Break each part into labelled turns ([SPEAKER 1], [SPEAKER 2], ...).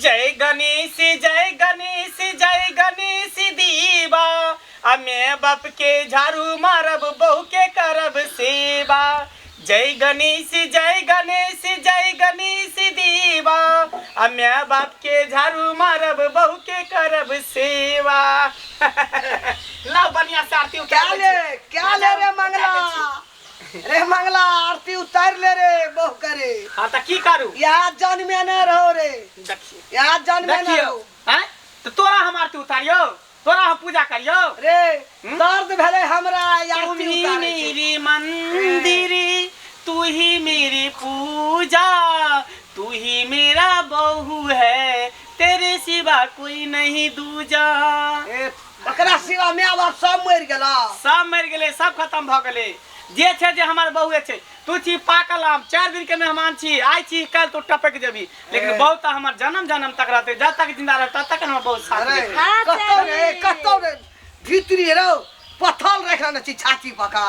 [SPEAKER 1] जय गणेश जय गणेश जय गणेश दीवा। मैं बाप के झाड़ू मारब बहू के करब सेवा। जय गणेश जय गणेश जय गणेश दीवा। मैं बाप के झाड़ू मारब बहू के करब सेवा। ला बढ़िया से आरती
[SPEAKER 2] क्या ले रे मंगला रे मंगला आरती उतार ले रे बहु करे।
[SPEAKER 1] हाँ तो की करू
[SPEAKER 2] यहाँ जन्मे न रहो रे यहाँ जन्मे न रहो।
[SPEAKER 1] तो तोरा हम आरती उतारियो तोरा हम पूजा करियो
[SPEAKER 2] रे दर्द भेले हमरा
[SPEAKER 1] तू ही मेरी मंदिर तू ही मेरी पूजा तू ही मेरा बहू है तेरे सिवा कोई नहीं दूजा।
[SPEAKER 2] ओकरा सिवा मैं बाप सब मर गेला
[SPEAKER 1] सब खत्म भ गेले। जे छे जे हमार बहुए छे तू छी पाकल आम 4 दिन के मेहमान छी आई छी कल तो टपक जेबी लेकिन बहु त हमर जन्म तक रहते जब तक जिंदा रह तब तक हम बहुत साथ
[SPEAKER 2] कतो रे भीतरी रो पथल रखना न छी छाती पका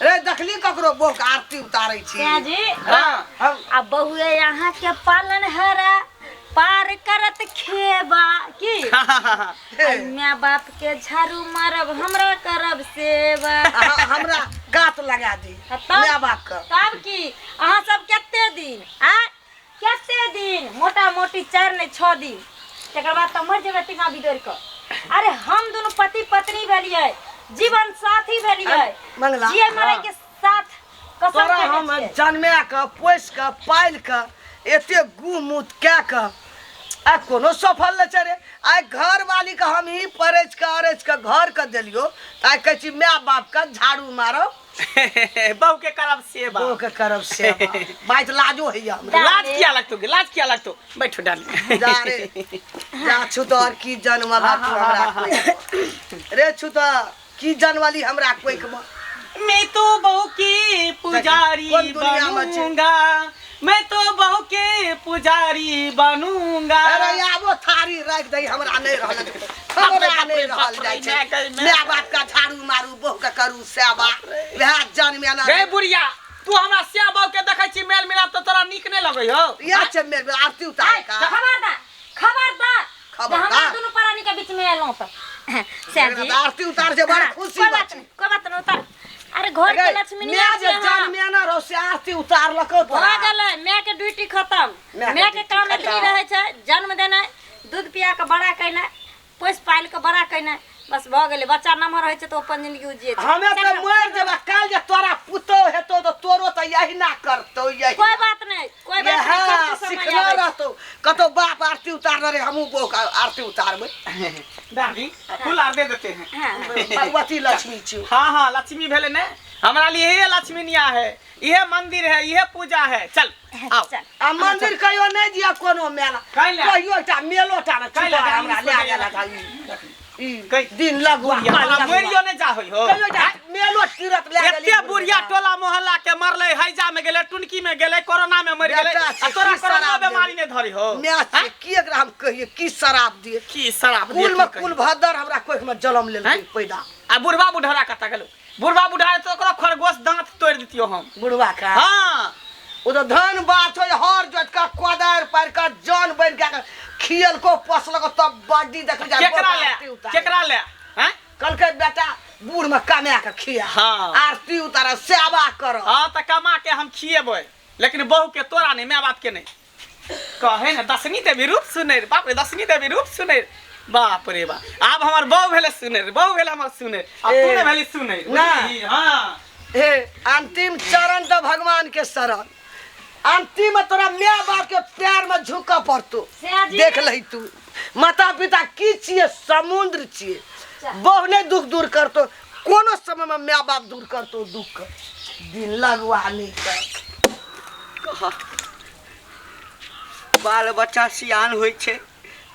[SPEAKER 2] रे देखली ककरो बहु के आरती उतारै छी
[SPEAKER 3] जी। हां अब बहुए यहाँ के पालन हरा पार करत खेबा की मैं बाप के झाड़ू मारब हमरा करब सेवा।
[SPEAKER 2] हमरा गात लगा दी मैं बाप का
[SPEAKER 3] तब की अहाँ सब केते दिन केते दिन मोटा मोटी 4 नहीं 6 दिन तकर बाद त मर जेबे तिना बिदर के। अरे हम दोनों पति पत्नी भेलिए जीवन साथी भेलिए जिए मरे के साथ कसम
[SPEAKER 2] हम जन्मे के पोस के पाल के एते गुमुत क्या का आ कोनो सफल न चरे आ घर वाली का हम ही परच का अरच का घर का देलियो आ कह छी मैं बाप का झाड़ू मारो
[SPEAKER 1] बहू के करब सेवा
[SPEAKER 2] बहू के करब सेवा बात लाजो है
[SPEAKER 1] लाज किया लगतो बैठो डाल
[SPEAKER 2] जा रे जा छुतोर की जनवाला तू हमरा कोई रे छुतोर की जनवाली हमरा कोई के
[SPEAKER 1] मैं तो बहू की पुजारी बनूंगा मैं तो बहू के पुजारी बनूंगा।
[SPEAKER 2] अरे आबो थारी रख दई हमरा नहीं रहल जाय छै मैं बात का झाड़ू मारू बहू के करू सेवा वह जन्मे ना
[SPEAKER 1] रे बुढ़िया तू हमरा सिया बहू के देखै छी मेल मिलाप तो तोरा नीक नहीं लगै हो
[SPEAKER 2] या छै मेल आरती उतार का
[SPEAKER 3] खबरदार हमरा दोनों प्राणी के बीच में एलो त
[SPEAKER 2] जी आरती उतार जे बड़ खुशी बात
[SPEAKER 3] कोई बात न उतार। अरे घर के लक्ष्मी नहीं
[SPEAKER 2] मैं जन्मे ना रहो से आरती उतार लको
[SPEAKER 3] तो आ गेलै मैं के ड्यूटी खत्म मैं के काम इतनी रहे छै जन्म देना दूध पिया के बड़ा करना पोस पाल के बड़ा करना बस भ गेलै बच्चा नमहर रहै छै तो अपन जिंदगी उजिए छै।
[SPEAKER 2] हमें तो मर जेबा काल जे तोरा पुतो हेतो तो तोरो तो यही ना करतो यही
[SPEAKER 3] कोई बात नहीं सब
[SPEAKER 2] सिखना रहतो कतो बाप आरती उतार रे हमहु बो आरती उतारबे
[SPEAKER 1] दादी फूल आर दे देते हैं
[SPEAKER 2] भगवती लक्ष्मी छी।
[SPEAKER 1] हां लक्ष्मी भेले ने हमरा लिए ये लक्ष्मीनिया है ये मंदिर है ये पूजा है चल आओ
[SPEAKER 2] आ मंदिर कहियो नहीं जिया कोनो मेला कहियो ता मेलो ता हमरा ले गेला था ई दिन लगवा
[SPEAKER 1] मरियो ने जा होई हो
[SPEAKER 2] मेलो तीरथ ले गेली
[SPEAKER 1] एते बुढ़िया टोला मोहल्ला के मरले हैजा में गेले टुनकी में गेले कोरोना में मर गेले तोरा कोरोना बीमारी ने धरी हो
[SPEAKER 2] मैं की एकरा हम कहिए की शराब दिए कुल में कुल भदर हमरा कोई में जन्म लेल पैदा
[SPEAKER 1] आ बुढ़वा बुढ़रा कता गेलो बुढ़वा बुढ़ा तो ओकरा खरगोश दांत तोड़ दितियो हम
[SPEAKER 2] बुढ़वा का
[SPEAKER 1] हां
[SPEAKER 2] ओ तो धन बात हो हर जोत का कोदार पर का जान बन के खियल को पसल को तब बॉडी देख जा
[SPEAKER 1] केकरा ले हैं
[SPEAKER 2] कल के बेटा बूढ़ में कमा के खिया आरती उतार सेवा कर
[SPEAKER 1] हां त कमा के हम खिएबै लेकिन बहू के तोरा नहीं मैं बाप के नहीं कहे ना दसनी देवी रूप सुने बाप रे दसनी देवी रूप सुने बाप रे बाप अब हमर बहू भेले सुने बहू भेले हमर सुने अब तू ने भेली सुने
[SPEAKER 2] ना
[SPEAKER 1] हां
[SPEAKER 2] हे अंतिम चरण तो भगवान के शरण अंतिम में तोरा माँ बाप के प्यार में झुका पड़तो देख लही तू माता पिता की छिए समुद्र छिए बहु नहीं दुख दूर करतो कोनो समय में माँ बाप दूर करतो दुख दिन लगवा नहीं कर
[SPEAKER 4] बाल बच्चा सियान होय छे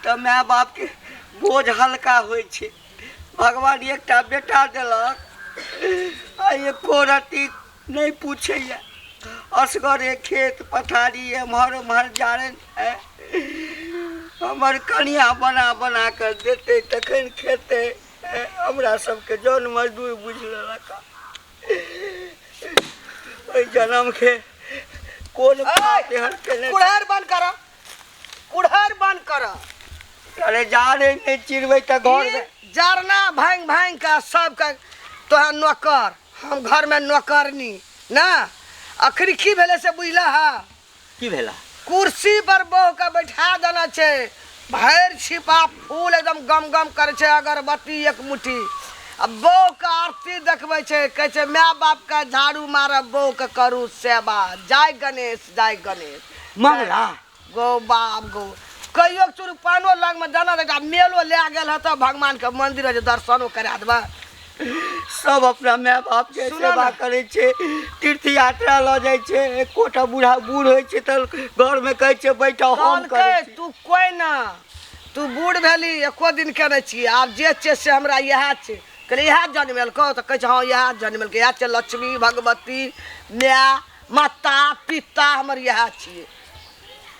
[SPEAKER 4] तो माँ बाप के बोझ हल्का होय छे भगवान एकटा बेटा देलक आ एको रति नहीं पूछे असगरे खेत पथारी एम्हर जाने हमर कनिया बना बना कर देते तखन खेते हमरा सबके जन मजदूर बुझ लेलक ओइ जन्म के कौन
[SPEAKER 2] कुड़हर बंद करो कुड़हर बंद कर।
[SPEAKER 4] अरे जा रे नहीं चिरबै त घर में
[SPEAKER 2] जरना भांग भांग का सब का तोहा नौकर, हम घर में नौकरनी ना। आखिर की भेले से बुझला हा?
[SPEAKER 4] की भेला?
[SPEAKER 2] कुर्सी पर बहू का बैठा देना छे, भैर छिपा फूल एकदम गम गम करे छे, अगरबत्ती एक मुट्ठी। अब बहू का आरती देखबे छे, कहे छे माँ बाप का झाड़ू मारब, बहू के करू सेवा, जय गणेश जय गणेश।
[SPEAKER 4] मंगला
[SPEAKER 2] गो बाप गो कहियो चोर पानो लग में जाना देखा मेलो ले गेल ह त भगवान के मंदिर जे दर्शनो करा देबा।
[SPEAKER 4] सब अपना माय बाप के
[SPEAKER 2] सुनो
[SPEAKER 4] सेवा
[SPEAKER 2] ना।
[SPEAKER 4] करे छे, तीर्थ यात्रा ल जाय छे। कोटा बूढ़ा बूढ़ होय छे त घर में कहे छे बैठो हम
[SPEAKER 2] कौन
[SPEAKER 4] करे
[SPEAKER 2] कहे
[SPEAKER 4] छी।
[SPEAKER 2] तू कोई ना, तू बूढ़ भेली एको दिन करे छी। आब जे छे से हमरा यह छे, कहले यह जन्मेल कहो त कहे छे हां यह जन्मेल के, यह छे लक्ष्मी भगवती माँ माता पिता हमर यह छिए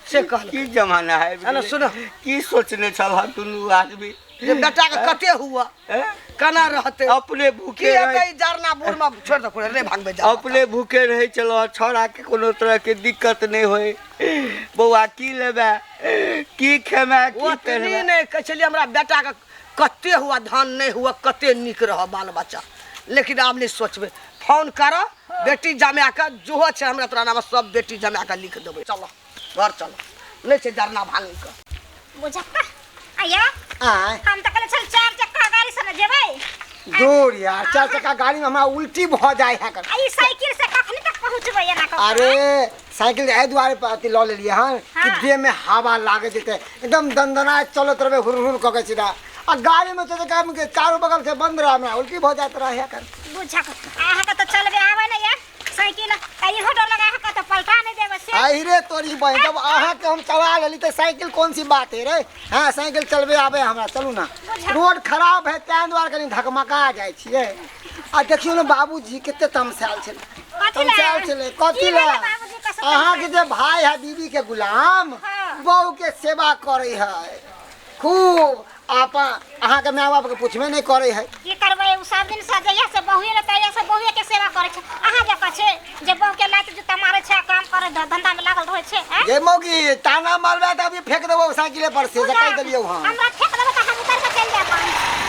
[SPEAKER 2] से कहल।
[SPEAKER 4] की जमाना है
[SPEAKER 2] है ना, सुनो।
[SPEAKER 4] की सोचने छल दुनू आदमी
[SPEAKER 2] जे बेटा के कते हुआ
[SPEAKER 4] हैं?
[SPEAKER 2] कना रहते
[SPEAKER 4] अपने
[SPEAKER 2] की
[SPEAKER 4] भूखे
[SPEAKER 2] हेतै
[SPEAKER 4] रहे,
[SPEAKER 2] जरना बूढ़ में छोड़ दे कोने रे भागबे जा।
[SPEAKER 4] अपने भूखे रहे चलो, छोड़ा के कोनो तरह के दिक्कत नहीं होए। बौआ की लेबे, की खेमे, की
[SPEAKER 2] ओतनी
[SPEAKER 4] पहनबे?
[SPEAKER 2] नहीं कहे छलिए हमरा बेटा के कते हुआ धान नहीं हुआ, कते निक रह बाल बच्चा। लेकिन आब नहीं सोचबे, फोन करो बेटी जमा के जोहो छे हमरा तोरा नाम सब बेटी जमा के लिख देबे। चलो घर चलो, नहीं छे जरना भांग के
[SPEAKER 3] बुझक्का आया
[SPEAKER 5] आय
[SPEAKER 3] हम त कहले चल 4 चक्का गाड़ी से न जेबै।
[SPEAKER 5] दूर यार, 4 चक्का गाड़ी में हमरा उल्टी भ जाए है कर।
[SPEAKER 3] आई साइकिल से कखनी तक पहुंचबै एना क।
[SPEAKER 5] अरे साइकिल ए दुआरे पर अति ल लेलिए हां कि
[SPEAKER 3] हाँ।
[SPEAKER 5] देह में हवा लागे जेते, एकदम दंदना चलो तरबे हुर हुर क के सीधा। आ गाड़ी में तो काम के चारों बगल से बंद रहा, हमरा उल्टी भ जात रहा है कर।
[SPEAKER 3] बुझक आहा का त चलबे आवे न यार साइकिल कहीं होटो लगा का त पलटा नहीं देबे से।
[SPEAKER 5] आई रे तोरी बहन, जब आहा के हम चला लेली तो साइकिल कौन सी बात है रे। हां साइकिल चलबे आवे हमरा, चलू ना। रोड खराब है तैं द्वार कनी धकमका जाय छिए। आ देखियो न बाबूजी केते तमसाल छे, तमसाल छे कथि ले। अहाँ के जे भाई है बीबी के गुलाम,
[SPEAKER 3] हाँ।
[SPEAKER 5] बहू के सेवा करे है खूब। आपा अहाँ के माय बाप के पूछबे नहीं करे है।
[SPEAKER 3] की करबै उ सब दिन से जइया से बहुए ले तइया से बहुए के सेवा करे छै। अहाँ जे कछे जे बहु के लात जूता मारे छै, काम करे धंधा में लागल रहे छै। हैं
[SPEAKER 5] ये मौगी ताना मारबे त अभी फेंक देबो साइकिले पर से, जकाई देलियो हां।
[SPEAKER 3] हमरा फेंक देबे त हम उतर के चल जाब।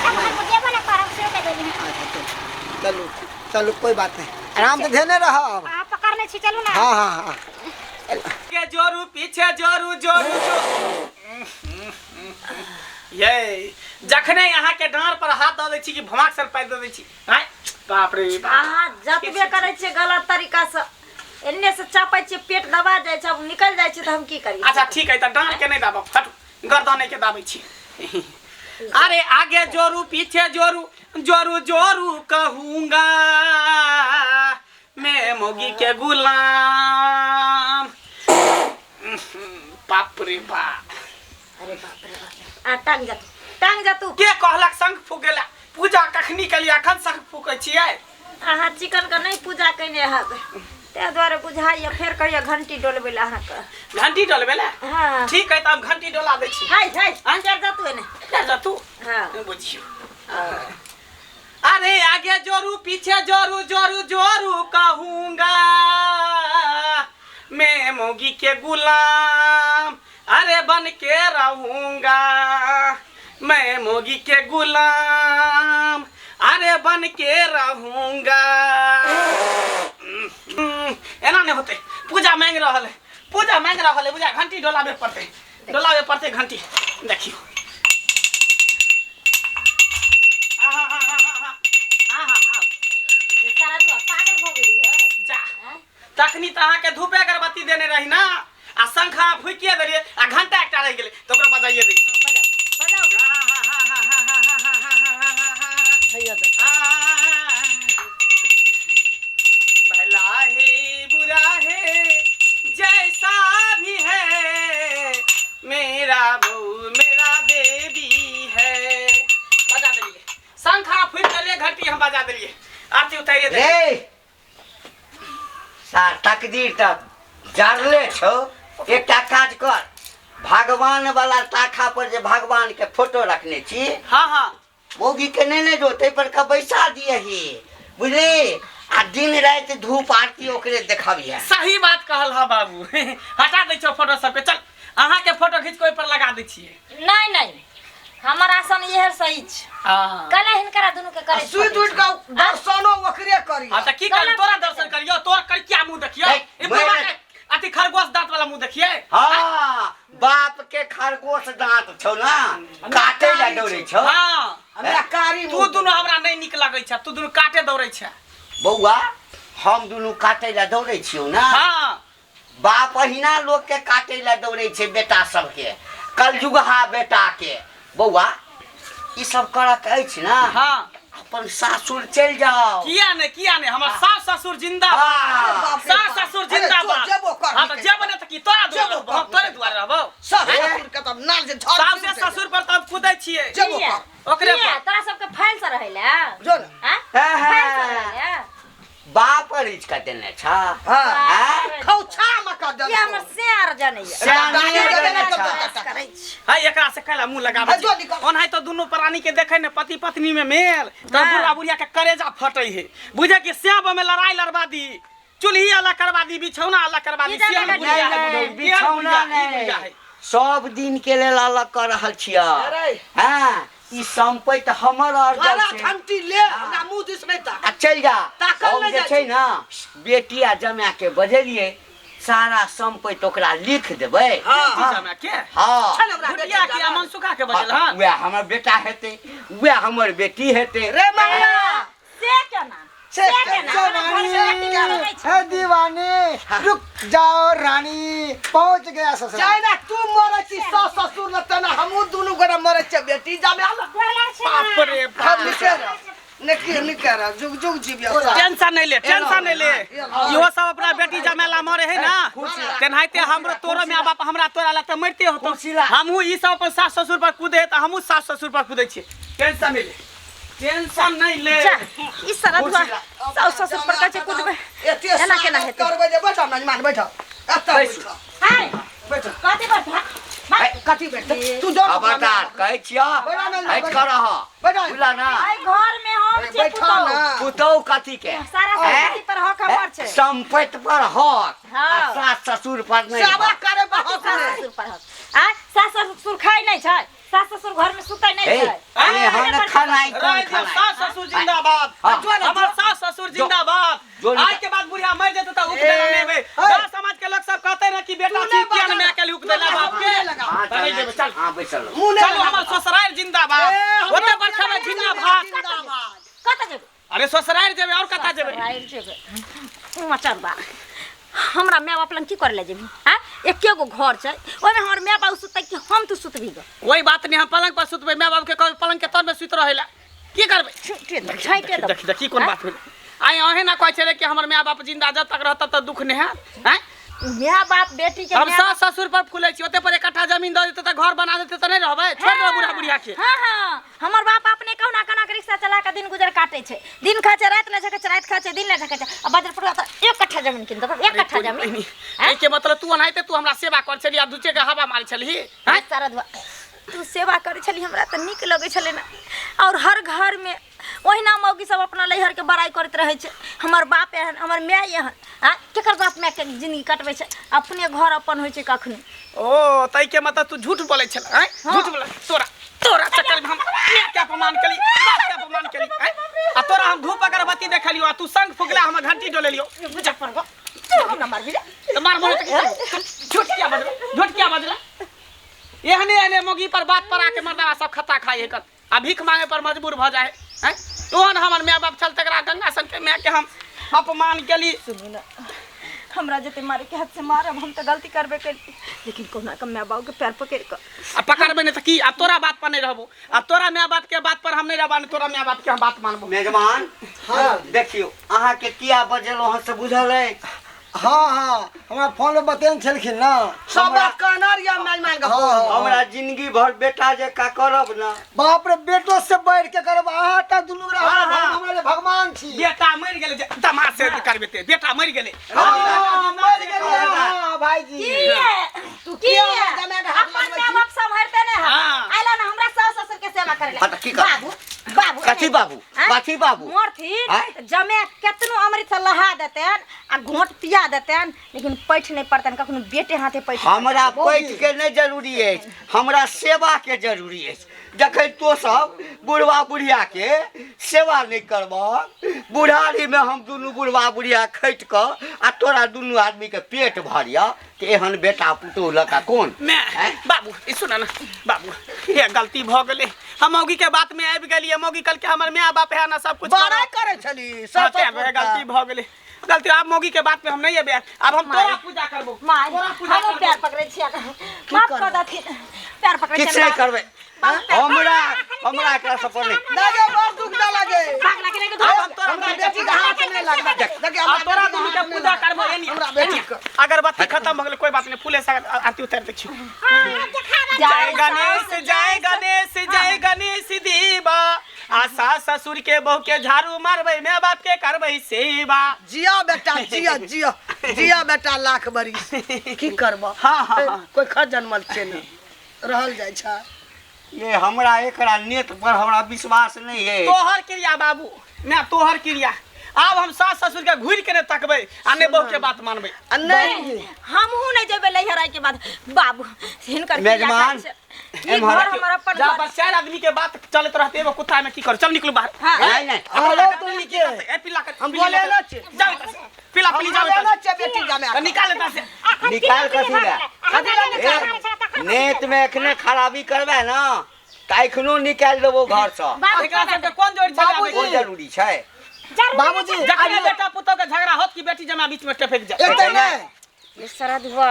[SPEAKER 3] तब हम जेबे न करब से के देली।
[SPEAKER 5] चलू चलू कोई बात नहीं, आराम से धेने रहो।
[SPEAKER 3] आ पकड़ने छी, चलू ना।
[SPEAKER 5] हाँ हाँ हाँ
[SPEAKER 1] के जोरू पीछे जोरू जोरू ये जखने यहाँ के डांर पर हाथ दे दै छी कि भमाक सर पैर दे दै छी। हैं बाप रे बाप।
[SPEAKER 3] अहाँ जतबे करे छै गलत तरीका से, एन्ने से चापै छै पेट दबा जाय छै, अब निकल जाय छै त हम की करी।
[SPEAKER 1] अच्छा ठीक है, त डांर के नहीं दाबब, फट गर्दने के दाबै छी। अरे आगे जोरू पीछे जोरू जोरू जोरू कहूंगा मैं मोगी के गुलाम। बाप रे बाप।
[SPEAKER 3] अरे बाप रे बाप। आ टांग जा तू।
[SPEAKER 1] के कहलक शंख फूकेला? पूजा कखनी के लिए अखन शंख फूकै छियै?
[SPEAKER 3] अहाँ चिकन के नहीं पूजा कइने हब, ते द्वारे बुझाइए फेर कहिए घंटी डोलबे ला अहाँ के।
[SPEAKER 1] घंटी डोलबे ला?
[SPEAKER 3] हां
[SPEAKER 1] ठीक है, तब घंटी डोला दै छी।
[SPEAKER 3] हाय हाय अंदर जा तू एने।
[SPEAKER 1] जा तू।
[SPEAKER 3] हां
[SPEAKER 1] बुझियो। अरे आगे जोरू पीछे जोरू जोरू जोरू कहूंगा मैं मोगी के गुलाम। अरे बन के रहूंगा मैं मोगी के गुलाम। अरे बन के रहूंगा। एना नहीं होते, पूजा मांग रहल है, पूजा मांग रहल है, बुझा घंटी डोलाबे पड़ते घंटी। देखियो
[SPEAKER 3] सारा दुआ पागल भ गेली है।
[SPEAKER 1] जा तखनी त अहाँ के धूप अगरबत्ती देने रही ना, आ शंख फूकिए देलिए, आ घंटा एकटा रह गेलै त ओकरा बजाइए दै छी।
[SPEAKER 2] हैया देख
[SPEAKER 1] भला है बुरा है जैसा भी है, मेरा बहू मेरा बेबी है। बजा देलिए शंख फूक देलिए, घंटी हम बजा देलिए, आरती उतारिए देलिए।
[SPEAKER 4] रे सार तकदीर तक जरले छो, एकटा काज कर, भगवान वाला ताखा पर जे भगवान के फोटो रखने छी,
[SPEAKER 1] हाँ हाँ
[SPEAKER 4] मोगी के नहीं जो ते पर का बैसा दिए ही, बुझली। आ दिन रात धूप आरती ओकरे देखबिए।
[SPEAKER 1] सही बात कहल हा बाबू। हटा दै छो फोटो सबके, चल अहाँ के फोटो खींच के ओइ पर लगा दै छियै।
[SPEAKER 3] नहीं नहीं हमर आसन ये सही छ
[SPEAKER 1] हां
[SPEAKER 3] कला हिनकरा दुनु के करे
[SPEAKER 2] सुई दुट का दर्शनो ओकरे करी।
[SPEAKER 1] हां त की कर तोरा दर्शन करियो तोर कर क्या मुंह देखियो ई बुढ़वा के अति खरगोश दांत वाला मुंह देखिए।
[SPEAKER 4] हाँ बाप के खरगोश दांत छौ ना काटे ला दौड़े छौ।
[SPEAKER 1] हां
[SPEAKER 2] हमरा कारी
[SPEAKER 1] तू दुनु हमरा नहीं निक लागै छ तू दुनु काटे दौड़ै छ।
[SPEAKER 4] बौआ हम दुनू काटे ला दौड़े छियौ ना।
[SPEAKER 1] हां
[SPEAKER 4] बाप अहिना लोग के काटे ला दौड़े छे बेटा सब के कलजुगहा बेटा के। बौआ ई सब करक अछि ना।
[SPEAKER 1] हां
[SPEAKER 4] अपन सासुर चल जाओ।
[SPEAKER 1] किया ने हमर सास ससुर जिंदाबाद सास ससुर जिंदाबाद। हां त जेब ने त की तोरा दुआरे हम तोरे दुआरे रहबो।
[SPEAKER 2] ससुर के तब नाल से झड़
[SPEAKER 1] सास से ससुर पर तब कुदै छियै ओकरे पर
[SPEAKER 3] तोरा सब के फाइल से रहैला
[SPEAKER 2] जो ना
[SPEAKER 3] हां
[SPEAKER 4] हाँ,
[SPEAKER 3] फाइल से
[SPEAKER 4] हाँ।
[SPEAKER 3] रहैला
[SPEAKER 4] बाप रिच का देने छा।
[SPEAKER 2] हां खौछा मका दल
[SPEAKER 3] ये हमर शेर जनै
[SPEAKER 1] हां एकरा से कैला मुंह लगाबै
[SPEAKER 2] जो निकल।
[SPEAKER 1] ओनहाय तो दुनु प्राणी के देखै ने पति पत्नी में मेल त बुढ़ा बुढ़िया के करेजा फटै है बुझे कि स्याब में लड़ाई लड़वा दी चुल्ही अलग करवा दी बिछौना अलग करवा दी
[SPEAKER 3] ई जाने
[SPEAKER 1] सियान
[SPEAKER 3] लगी।
[SPEAKER 1] बुढ़िया है
[SPEAKER 4] नहीं,
[SPEAKER 1] बुढ़ऊ,
[SPEAKER 4] बिछौना
[SPEAKER 1] ई बुढ़िया है।
[SPEAKER 4] सब दिन के लेल अलग कर रहल छिया।
[SPEAKER 2] अरे
[SPEAKER 4] हाँ ई संपत्ति हमर अर्जन
[SPEAKER 2] हरा
[SPEAKER 4] छै।
[SPEAKER 2] घंटी ले हमरा मुंह दिस नहीं ता
[SPEAKER 4] आ चल जा
[SPEAKER 2] ताकल
[SPEAKER 4] हम
[SPEAKER 2] नहीं
[SPEAKER 4] जे
[SPEAKER 2] जाइ
[SPEAKER 4] छै
[SPEAKER 2] छै।
[SPEAKER 4] ना बेटिया जमा के बजेलिए सारा संपत्ति ओकरा लिख देबै।
[SPEAKER 2] हां
[SPEAKER 1] जमा के
[SPEAKER 4] हाँ
[SPEAKER 2] चल हमरा
[SPEAKER 1] बुढ़िया के अमन सुखा के बजल हां
[SPEAKER 4] वह हमर बेटा हेतै वह हमर बेटी हेतै।
[SPEAKER 2] रे मैया
[SPEAKER 3] से केना
[SPEAKER 2] से
[SPEAKER 5] है दीवानी रुक जाओ रानी पहुंच गया ससुर।
[SPEAKER 2] चाइना तू मरे छी सास ससुर न तना हमहु दुनु गोरा मरे छ बेटी जामे आला
[SPEAKER 1] बाप रे
[SPEAKER 2] हम
[SPEAKER 1] बाप
[SPEAKER 2] निकर जुग जुग जीविया
[SPEAKER 1] टेंशन नहीं ले इहो सब अपना बेटी जमेला मरे है ना तेनाहिते हमरो तोरो माय बाप हमरा तोरा ला त मरते होतो हमहु ई सब अपन सास ससुर पर कूदे त हमहु सास ससुर पर कूदे छी। टेंशन नहीं ले
[SPEAKER 3] ई सारा दुआ सास ससुर पर काचे कुदबे एना केना हेतै
[SPEAKER 2] करबै जे बैठ ना मान बैठ अत्ता बैठ
[SPEAKER 3] हाय
[SPEAKER 2] बैठ
[SPEAKER 3] कथि बैठ
[SPEAKER 2] कथी बैठ तू जो
[SPEAKER 4] खबरदार कहै छिया हट कर रह
[SPEAKER 2] बैठ
[SPEAKER 4] बुला ना
[SPEAKER 3] आई घर में हम छी
[SPEAKER 2] बैठ ना
[SPEAKER 4] पुतौ कथी के
[SPEAKER 3] सारा संपत्ति पर हक हमर छै
[SPEAKER 4] संपत्ति पर हक
[SPEAKER 3] हाँ।
[SPEAKER 4] आ सास ससुर पर नहीं
[SPEAKER 2] सावा
[SPEAKER 4] हक।
[SPEAKER 2] करे बहुत
[SPEAKER 3] सास
[SPEAKER 2] ने
[SPEAKER 3] ससुर पर हक आ सास ससुर खाइ नै छै सास ससुर घर में सुतै नै
[SPEAKER 4] ए,
[SPEAKER 3] छै
[SPEAKER 4] अरे हम खनाई कौन
[SPEAKER 1] राय दियो,
[SPEAKER 4] खनाई
[SPEAKER 1] सास ससुर जिंदाबाद
[SPEAKER 4] हाँ।
[SPEAKER 1] हमर सास ससुर जिंदाबाद
[SPEAKER 4] जो
[SPEAKER 1] आज के बाद बुढ़िया मर जेतै त उक देला नेबे गांव समाज के लोग सब कहते ना कि बेटा छी किया न मैं के उक देला बाप के
[SPEAKER 4] हाँ,
[SPEAKER 1] त नहीं देबे चल
[SPEAKER 4] हाँ बैसल
[SPEAKER 1] चलो हमर ससुराल जिंदाबाद ओते बरखा में जिंदाबाद
[SPEAKER 3] कत जेबै
[SPEAKER 1] अरे ससुराल जेबे और कता जेबे
[SPEAKER 3] राइर जेबै मचर बा हमरा माय बाप लंग की करे ले जेबी हां एके गो घर छै ओय में हमर माय बाप सुतै कि हम तू सुतबी ग
[SPEAKER 1] वही बात नहीं हम पलंग पर सुतबे माय बाप के कहबे पलंग के तर में सुत रहेला की करबे
[SPEAKER 3] छाइटे दो
[SPEAKER 1] देखी कोन बात भेल आई अहे ना कहै छले कि हमर माय बाप जिंदा जब तक रहत त दुख नहीं है हैं
[SPEAKER 3] माय बाप बेटी के
[SPEAKER 1] हम
[SPEAKER 3] माय
[SPEAKER 1] सास ससुर पर फूले छी ओते पर एक कट्ठा जमीन द देते त घर बना देते त नहीं रहबे छोड़ दे बुढ़ा बुढ़िया के
[SPEAKER 3] हां हां हमर बाप अपने कहना कना के रिक्शा चला के दिन गुजर काटे छै दिन खाय छै रात ले छै रात खाय छै दिन ले छै अब बाजार पर त एक कट्ठा जमीन किन दो एक कट्ठा जमीन
[SPEAKER 1] ए के मतलब तू अनाइते तू हमरा सेवा कर छली आ दूचे के हवा मार छली हैं
[SPEAKER 3] सारा दुआ तू सेवा करे छली हमरा त निक लगे छले ना और हर घर में ओहिना मौगी सब अपना लहर के बड़ाई करत रहे छै हमर बाप एहन हमर माय एहन हां केकर बाप माय के जिंदगी कटबै छै अपने घर अपन होय छै कखनी
[SPEAKER 1] ओ तई के मतलब तू झूठ बोले छल हैं झूठ बोले तोरा चक्कर में हम क्या अपमान कली क्या अपमान कली हैं आ तोरा हम धूप अगरबत्ती देखलियो आ तू संग फुगला हम घंटी डोले लियो
[SPEAKER 3] मुजफ्फर को नंबर भी
[SPEAKER 1] तो मार बोले झूठ क्या बजला एहने मोगी पर बात पर आके मर्दावा सब खता खाई है कर आ भीख मांगे पर मजबूर भ जाए हैं तोहन हमर माय बाप चल तकरा गंगा सन के माय के हम अपमान केली
[SPEAKER 3] सुनू ना हमरा जते मारे के हाथ से मारब हम त गलती करबे करती लेकिन कोना के माय बाप के पैर पकड़ के
[SPEAKER 1] आ पकड़बे नहीं त की आ तोरा बात पर नहीं रहबो आ तोरा माय बाप के बात पर हम नहीं रहबा तोरा माय बाप के हम बात मानबो
[SPEAKER 4] मेजबान हाँ देखियो अहाँ के किया बजल वहाँ से बुझल है।
[SPEAKER 5] हाँ हाँ हमरा फोन में बतेन छलखिन ना
[SPEAKER 2] सब बात कहनार या मेजमान का
[SPEAKER 4] हमरा जिंदगी भर बेटा जे का करब ना
[SPEAKER 5] बाप रे बेटो से बैठ के करब अहाँ ता दुनू रे
[SPEAKER 1] हाँ, हाँ।
[SPEAKER 5] हमरा ले भगवान छी
[SPEAKER 1] बेटा मर गेले दमाद से करबे ते बेटा मर गेले
[SPEAKER 5] हाँ, मर गेलै, हाँ, भाईजी
[SPEAKER 3] की है तू की है अपन माय बाप संभरते ने
[SPEAKER 1] हाँ।
[SPEAKER 3] आइला ना हमरा सास ससुर के सेवा करे
[SPEAKER 4] हाँ, तो की कर?
[SPEAKER 3] बाबू बाबू
[SPEAKER 4] कथी बाबू
[SPEAKER 3] हाँ?
[SPEAKER 4] कथी बाबू
[SPEAKER 3] मोरथी
[SPEAKER 4] हाँ?
[SPEAKER 3] जमे केतनो अमृत से लहा देतेन आ घोट पिया देतन लेकिन पैठ नहीं पड़तन कखनो बेटे हाथे पैठ
[SPEAKER 4] हमरा पैठ के नहीं जरूरी है, हमरा सेवा के जरूरी है। जखन तो सब बुढ़वा बुढ़िया के सेवा नहीं करब, बुढ़ारी में हम दुनू बुढ़वा बुढ़िया खैट क आ तोरा दुनू आदमी के पेट भरिया तो एहन बेटा पुतोह लका कौन?
[SPEAKER 1] मैं बाबू ई सुना ना बाबू, ये गलती भ गेले, हम मौगी के बात में आबि गेलिए। मौगी कल के हमर माय बाप है ना सब कुछ
[SPEAKER 2] बड़ा करे छली सब
[SPEAKER 1] गलती भ गेले। गलती आप मौगी के बात में हम नहीं अबे, अब हम तोरा पूजा करबो।
[SPEAKER 3] माय
[SPEAKER 1] तोरा पूजा
[SPEAKER 3] हम
[SPEAKER 1] करबो।
[SPEAKER 3] पैर पकड़े छिया माफ कर दथिन पैर पकड़े
[SPEAKER 4] किछ नहीं करबे। हमरा एकरा सब पर नहीं
[SPEAKER 2] लगे बहुत दुख ना लगे
[SPEAKER 3] भाग लगे नहीं
[SPEAKER 1] अब
[SPEAKER 3] तो
[SPEAKER 1] हम तोरा
[SPEAKER 2] हमरा बेटी के हाथ में लगबा देखिए
[SPEAKER 1] अब तोरा दुनू के पूजा करबो। एनी
[SPEAKER 2] हमरा बेटी के
[SPEAKER 1] अगरबत्ती खत्म भ गेले कोई बात नहीं, फूले से आरती उतार दै छी। जय गणेश जय गणेश जय गणेश दीवा, आशा ससुर के बहू के झाड़ू मारबै, माय बाप के करबै सेवा।
[SPEAKER 2] जिया बेटा जिया जिया जिया बेटा लाख बरी की करबो।
[SPEAKER 1] हाँ।
[SPEAKER 2] कोई खत जन्मल छै न रहल जाय छै।
[SPEAKER 4] ये हमरा एकरा नेत पर हमरा विश्वास नहीं है।
[SPEAKER 1] तोहर क्रिया बाबू, मैं तोहर क्रिया। अब हम सास ससुर के घूर के ने तकबै आ ने बहू के बात मानबै।
[SPEAKER 2] नहीं
[SPEAKER 3] हमहू नहीं जेबे लहराई के बाद बाबू हिनकर
[SPEAKER 4] मेजबान,
[SPEAKER 3] ई घर हमारा पर
[SPEAKER 1] जा बस चार आदमी के बात चलत रहते एगो कुत्ता में की कर, चल निकलू बाहर।
[SPEAKER 4] नहीं नहीं
[SPEAKER 2] हेलो तो नीचे
[SPEAKER 1] ए पिला के
[SPEAKER 2] हम बोले ना छै
[SPEAKER 1] जाओ इधर से, पिला पिली जाओ
[SPEAKER 2] बोले ना
[SPEAKER 1] इधर
[SPEAKER 2] छै बेटी जामे
[SPEAKER 1] से, निकाल इधर से।
[SPEAKER 4] निकाल कथी ले नेत में एखने खराबी करबे ना त एखनो निकाल देबो घर से।
[SPEAKER 1] एकरा सबके कोन जोड़
[SPEAKER 4] कोन
[SPEAKER 1] छलाबे
[SPEAKER 4] जरूरी छै?
[SPEAKER 2] बाबूजी
[SPEAKER 1] जखने बेटा पुतोह के झगड़ा होत कि बेटी जमा बीच में टपक जाए।
[SPEAKER 2] एते नहीं
[SPEAKER 3] ये शरद हुआ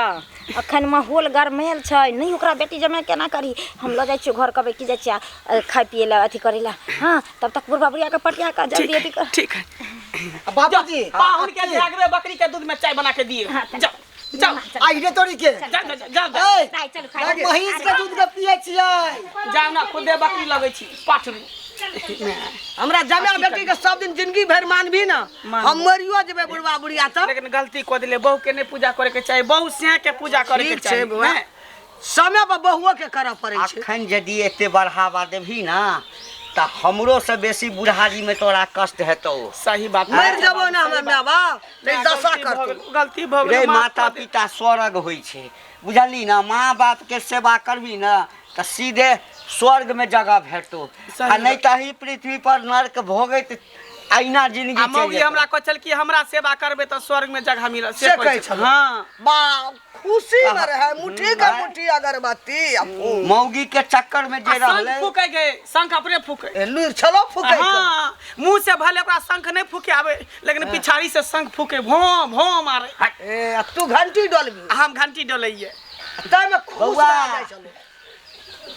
[SPEAKER 3] अखन माहौल गरमेल छै नहीं ओकरा बेटी जमे केना करी। हम ल जाय छी घर कबे की जाय छी खाय पिए ला अथी करेला। हां तब तक बुढ़वा बुढ़िया के पटिया का जल्दी अथी कर।
[SPEAKER 1] ठीक है
[SPEAKER 2] बाबूजी
[SPEAKER 1] पाहुन के झागवे बकरी के दूध में चाय बना के दिए। जाओ जाओ
[SPEAKER 2] आई रे तोरी के
[SPEAKER 1] जाओ
[SPEAKER 2] ए
[SPEAKER 3] खाय चल खाय
[SPEAKER 2] महींस के दूध के पिए छियै
[SPEAKER 1] जाओ ना खुदे बकरी लगै छी पाठरू।
[SPEAKER 2] हमरा जमे बेटी के सब दिन जिंदगी भर मानबी ना हम मरियो जेबे बुढ़वा बुढ़िया त।
[SPEAKER 1] लेकिन गलती को दिले, बहू के नहीं पूजा करे के चाहिए, बहू से के पूजा करे के
[SPEAKER 2] ठीक छै
[SPEAKER 1] चाहिए।
[SPEAKER 2] बुआ समय पर बहुओ के करऽ पड़े छै।
[SPEAKER 4] अखन यदि एते बढ़ावा देबही ना त हमरो से बेसी बुढ़ारी में तोरा कष्ट हेतौ।
[SPEAKER 1] सही बात।
[SPEAKER 2] मर जबो ना हमर माय बाप नहीं दशा करतौ।
[SPEAKER 1] गलती भ
[SPEAKER 4] रे
[SPEAKER 1] गेलै।
[SPEAKER 4] माता पिता स्वर्ग होइ छै बुझली ना, माँ बाप के सेवा करबी ना त सीधे स्वर्ग में जगह भेटतो आ नहीं त ही पृथ्वी पर नरक भोगैत अहिना जिंदगी
[SPEAKER 1] आ मौगी
[SPEAKER 4] चलि
[SPEAKER 1] हमरा कहल कि हमरा सेवा करबे त स्वर्ग में जगह मिलत
[SPEAKER 2] से कहै छल।
[SPEAKER 1] हां
[SPEAKER 2] बा खुशी में रहे मुट्ठी का मुट्ठी अगरबत्ती
[SPEAKER 4] मौगी के चक्कर में जे
[SPEAKER 1] शंख
[SPEAKER 4] रहले
[SPEAKER 1] फूके गए, शंख अपने फूके।
[SPEAKER 2] लुर छलो फुकै
[SPEAKER 1] हां मुंह से भले ओकरा शंख नहीं फूके आवे लेकिन पिछाड़ी से शंख फूके भों भों मारे।
[SPEAKER 2] ए तू घंटी डोलबी
[SPEAKER 1] हम घंटी डोलैये
[SPEAKER 2] तै में खुश
[SPEAKER 4] बौआ।
[SPEAKER 2] रह जाय छलो।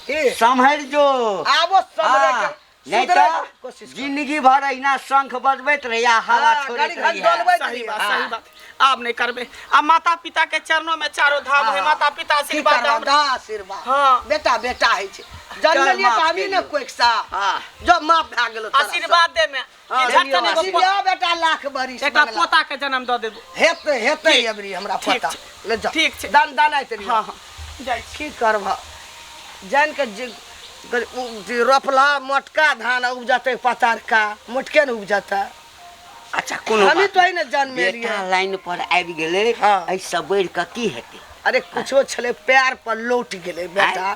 [SPEAKER 2] ए
[SPEAKER 4] संभर जो
[SPEAKER 2] आबो समरे के
[SPEAKER 4] नहीं
[SPEAKER 2] सुधरे
[SPEAKER 4] तो
[SPEAKER 2] के कोशिश कर।
[SPEAKER 4] जिंदगी भर अहिना शंख बजबैत रहिया हवा
[SPEAKER 2] हाँ,
[SPEAKER 4] छोड़ैत
[SPEAKER 2] गाड़ी घंट
[SPEAKER 4] रहिया।
[SPEAKER 2] डोलबैत
[SPEAKER 1] सही बात
[SPEAKER 2] रहिया।
[SPEAKER 1] सही बात। अब नहीं करबे। अब माता पिता के चरणों में चारों धाम है, माता पिता
[SPEAKER 2] की
[SPEAKER 1] आशीर्वाद
[SPEAKER 2] करब
[SPEAKER 1] हमरा।
[SPEAKER 2] दा आशीर्वाद
[SPEAKER 1] हाँ।
[SPEAKER 2] बेटा बेटा है छै जन्म लिए
[SPEAKER 4] माफ
[SPEAKER 2] तामी
[SPEAKER 4] के
[SPEAKER 2] ने
[SPEAKER 4] लिए।
[SPEAKER 2] कोई सा
[SPEAKER 4] हाँ।
[SPEAKER 2] जो माफ भए गेलो तोरा
[SPEAKER 1] आशीर्वाद दे में
[SPEAKER 2] हाँ,
[SPEAKER 1] कि झट तने एगो
[SPEAKER 2] आशीर्वाद बेटा लाख बरिस
[SPEAKER 1] एकटा
[SPEAKER 2] मंगला।
[SPEAKER 1] पोता के जन्म दऽ देबो।
[SPEAKER 2] हेते हेते
[SPEAKER 1] ठीक।
[SPEAKER 2] अबरी हमरा
[SPEAKER 1] ठीक
[SPEAKER 2] पता
[SPEAKER 1] छै।
[SPEAKER 2] ले जा
[SPEAKER 1] ठीक छै।
[SPEAKER 2] दान दान आइत रही
[SPEAKER 1] हां हां जाय छी।
[SPEAKER 2] की करब जान के रोपला मोटका धान उपजते पतारका मोटके न उपजता।
[SPEAKER 4] अच्छा कोनो
[SPEAKER 2] हमी
[SPEAKER 4] बात
[SPEAKER 2] तो ही न जन्म
[SPEAKER 4] बेटा
[SPEAKER 2] लिए
[SPEAKER 4] लाइन पर आबि गेलै
[SPEAKER 2] हाँ।
[SPEAKER 4] एहि सब बढ़ि कऽ की हेतै?
[SPEAKER 2] अरे कुछो छले पैर पर लौट गेले बेटा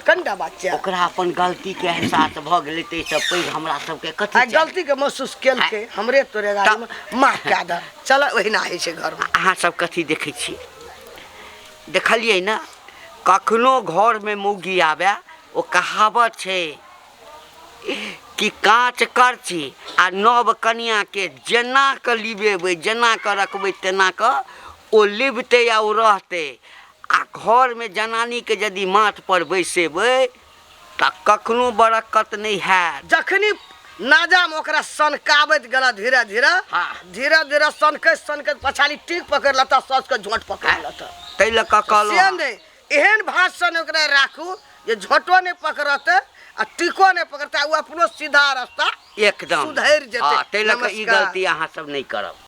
[SPEAKER 2] कनिटा बच्चा
[SPEAKER 4] ओकरा अपन गलती के एहसास भ गेलै त सब पैघ हमरा सबके कथी
[SPEAKER 2] आ
[SPEAKER 4] चाही?
[SPEAKER 2] गलती के महसूस केल के हमरे तोरे गाड़ी में माफ कए द चल ओहिना होइ छै घर में।
[SPEAKER 4] अहाँ सब कथी देखै छियै? देखलियै ना कखनो घर में मौगी आबे ओ कहावत छै कि कांच करची आ नव कनिया के जेना के लिबेबै जेना के रखबै तेना के ओ लिबतै आ ओ रहतै। आ घर में जनानी के यदि माथ पर बैसेबै त कखनो बरक्कत नहीं हैत।
[SPEAKER 2] जखनी नाजाम ओकरा सनकाबैत गेला धीरे धीरे
[SPEAKER 4] हाँ।
[SPEAKER 2] धीरे धीरे सनकैत पछाड़ी टीक पकड़ लता सस के झोंट पकड़ लता
[SPEAKER 4] तै लऽ कऽ
[SPEAKER 2] से
[SPEAKER 4] कहलहुँ
[SPEAKER 2] नहीं एहन भाषण ओकरा राखू जे झोंटो नहीं पकड़ते आ टीको नहीं पकड़ते वो अपनो सीधा रास्ता
[SPEAKER 4] एकदम
[SPEAKER 2] सुधरि जेतै।
[SPEAKER 4] हाँ, तै लऽ कऽ ई
[SPEAKER 2] नमस्कार।
[SPEAKER 4] गलती अहाँ सब नहीं करब।